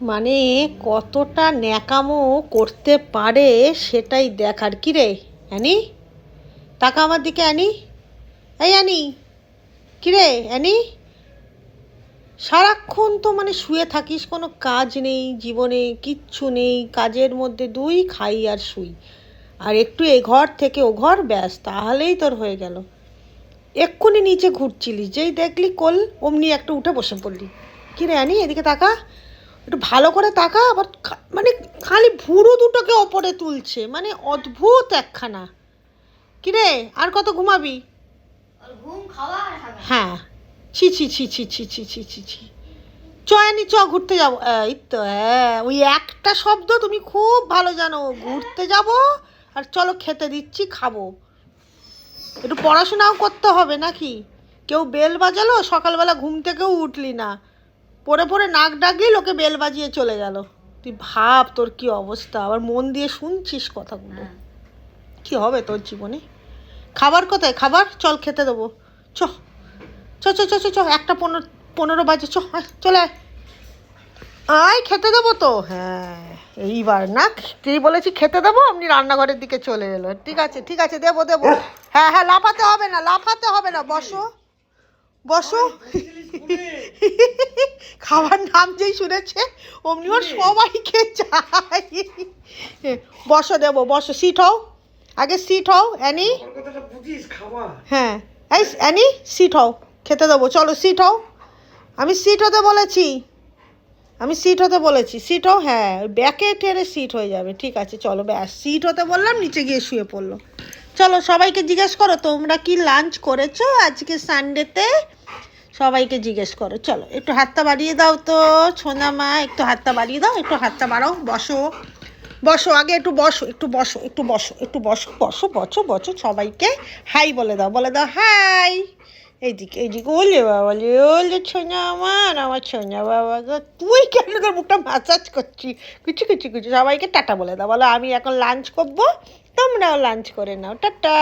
মানে কতটা ন্যাকামো করতে পারে সেটাই দেখার। কি রে অ্যানি, তাকা আমার দিকে অ্যানি। এই অ্যানি, কি রে অ্যানি, সারাক্ষণ তো মানে শুয়ে থাকিস, কোনো কাজ নেই জীবনে, কিচ্ছু নেই, কাজের মধ্যে দুই খাই আর শুই, আর একটু এ ঘর থেকে ও ঘর, ব্যাস তাহলেই তোর হয়ে গেল। এক্ষুনি নিচে ঘুরছিলিস, যেই দেখলি কোল অমনি একটা উঠে বসে পড়লি। কি রে অ্যানি, এদিকে তাকা, একটু ভালো করে তাকা। আবার মানে খালি ভুরু দুটোকে ওপরে তুলছে, মানে অদ্ভুত একখানা। কিরে আর কত ঘুমাবি? হ্যাঁ, ছি ছি ছি ছি ছি ছি ছি ছি ছি। চ আনি, চ ঘুরতে যাবো। এই তো, হ্যাঁ, ওই একটা শব্দ তুমি খুব ভালো জানো, ঘুরতে যাব আর চলো খেতে দিচ্ছি খাবো। একটু পড়াশোনাও করতে হবে নাকি? কেউ বেল বাজালো, সকালবেলা ঘুম থেকেও উঠলি না, পড়ে পড়ে নাক ডাকলি, লোকে বেল বাজিয়ে চলে গেল। তুই ভাব তোর কি অবস্থা, আবার মন দিয়ে শুনছিস কথাগুলো। কি হবে তোর জীবনে? খাবার কোথায়? খাবার চল খেতে দেবো। চ চ চ চ চ চ, 1:15 বাজে, চ চলে আয়। আয় খেতে দেবো তো, হ্যাঁ। এইবার না, তুই বলেছি খেতে দেবো, আপনি রান্নাঘরের দিকে চলে এলো। ঠিক আছে ঠিক আছে, দেবো দেবো। হ্যাঁ হ্যাঁ, লাফাতে হবে না, লাফাতে হবে না, বসো বসো। খাবার নাম যেই শুনেছে অমনি ওর সবাইকে চাই। বসো, দেবো, বসো, সিট হও, আগে সিট হও অ্যানি। হ্যাঁ, এই অ্যানি সিট হও, খেতে দেবো, চলো সিট হও। আমি সিট হতে বলেছি, আমি সিট হতে বলেছি, সিট হও। হ্যাঁ, ব্যাকে টেনে সিট হয়ে যাবে। ঠিক আছে চলো, ব্যাস সিট হতে বললাম, নিচে গিয়ে শুয়ে পড়লো। চলো সবাইকে জিজ্ঞেস করো তোমরা কি লাঞ্চ করেছো আজকে সানডেতে, সবাইকে জিজ্ঞেস করো। চলো একটু হাতটা বাড়িয়ে দাও তো সোনা মা, একটু হাতটা বাড়িয়ে দাও, একটু হাতটা বাড়াও। বসো বসো, আগে একটু বসো, একটু বসো, একটু বসো, একটু বসো, বসো বসো বসো, সবাইকে হাই বলে দাও, বলে দাও হাই। এইদিকে এইদিকে, ওলে বাবা, ওলে ছোনা আমার, আমার ছোনা বাবা গো। তুই কেন তোর মুখটা মাসাজ করছি? কিছু কিছু কিছু, সবাইকে টাটা বলে দাও, বলো আমি এখন লাঞ্চ করবো, তোমরাও লাঞ্চ করে নাও, টাটা।